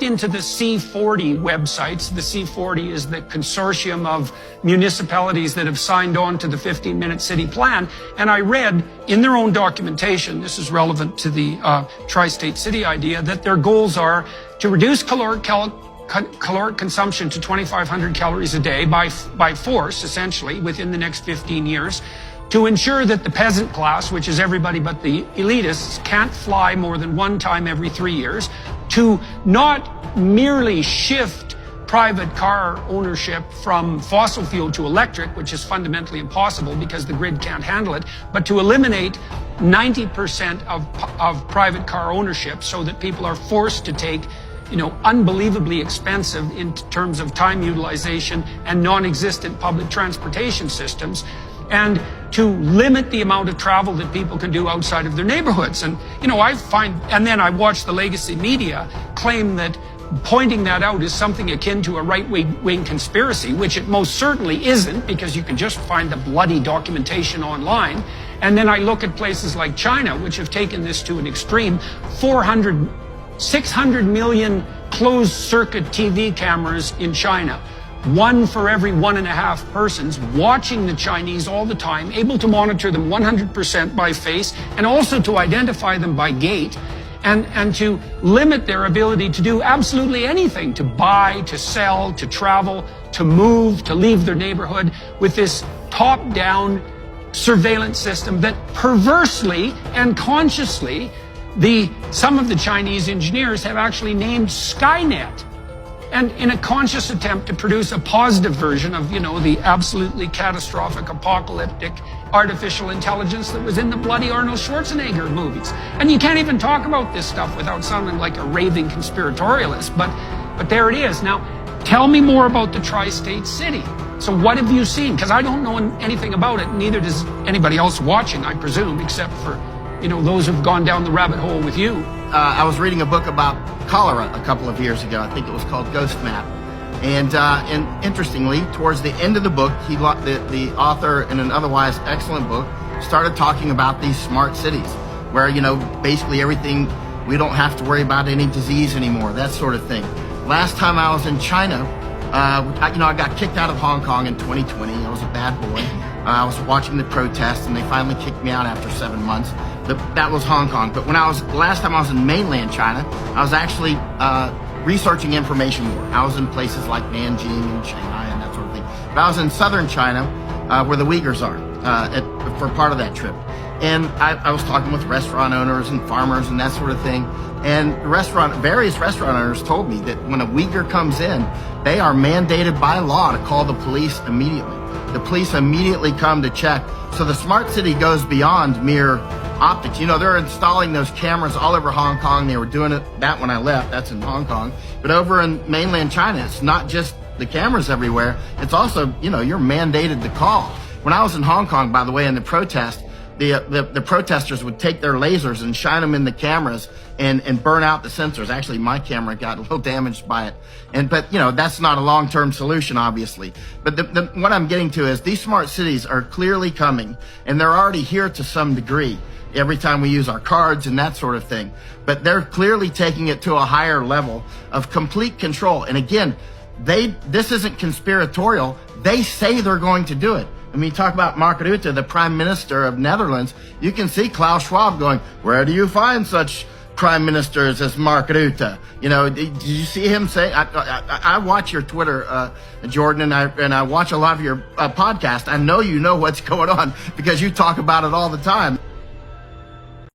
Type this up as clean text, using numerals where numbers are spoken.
into the C40 websites. The C40 is the consortium of municipalities that have signed on to the 15-minute city plan. And I read in their own documentation, this is relevant to the tri-state city idea, that their goals are to reduce caloric consumption to 2,500 calories a day by force, essentially, within the next 15 years, to ensure that the peasant class, which is everybody but the elitists, can't fly more than one time every 3 years, to not merely shift private car ownership from fossil fuel to electric, which is fundamentally impossible because the grid can't handle it, but to eliminate 90% of private car ownership so that people are forced to take unbelievably expensive in terms of time utilization and non-existent public transportation systems, and to limit the amount of travel that people can do outside of their neighborhoods. And, and then I watch the legacy media claim that pointing that out is something akin to a right-wing conspiracy, which it most certainly isn't, because you can just find the bloody documentation online. And then I look at places like China, which have taken this to an extreme. 600 million closed-circuit TV cameras in China. One for every 1.5 persons, watching the Chinese all the time, able to monitor them 100% by face, and also to identify them by gait, and to limit their ability to do absolutely anything, to buy, to sell, to travel, to move, to leave their neighborhood, with this top-down surveillance system that perversely and consciously some of the Chinese engineers have actually named Skynet, and in a conscious attempt to produce a positive version of, the absolutely catastrophic, apocalyptic artificial intelligence that was in the bloody Arnold Schwarzenegger movies. And you can't even talk about this stuff without sounding like a raving conspiratorialist, but there it is. Now, tell me more about the tri-state city. So what have you seen? Because I don't know anything about it, neither does anybody else watching, I presume, except for those who've gone down the rabbit hole with you. I was reading a book about cholera a couple of years ago. I think it was called Ghost Map. And interestingly, towards the end of the book, the author, in an otherwise excellent book, started talking about these smart cities where, basically everything, we don't have to worry about any disease anymore, that sort of thing. Last time I was in China, I got kicked out of Hong Kong in 2020. I was a bad boy. I was watching the protests, and they finally kicked me out after 7 months. That was Hong Kong. But last time I was in mainland China, I was actually researching information more. I was in places like Nanjing and Shanghai and that sort of thing. But I was in southern China, where the Uyghurs are, for part of that trip. And I was talking with restaurant owners and farmers and that sort of thing. And various restaurant owners told me that when a Uyghur comes in, they are mandated by law to call the police immediately. The police immediately come to check. So the smart city goes beyond mere optics. They're installing those cameras all over Hong Kong. They were doing that when I left. That's in Hong Kong. But over in mainland China, it's not just the cameras everywhere. It's also, you're mandated to call. When I was in Hong Kong, by the way, in the protest, the protesters would take their lasers and shine them in the cameras and burn out the sensors. Actually, my camera got a little damaged by it. But that's not a long-term solution, obviously. But what I'm getting to is these smart cities are clearly coming, and they're already here to some degree every time we use our cards and that sort of thing. But they're clearly taking it to a higher level of complete control. And again, this isn't conspiratorial. They say they're going to do it. I mean, talk about Mark Rutte, the Prime Minister of Netherlands. You can see Klaus Schwab going, where do you find such prime ministers as Mark Rutte? Did you see him say? I watch your Twitter, Jordan, and I watch a lot of your podcast. I know you know what's going on because you talk about it all the time.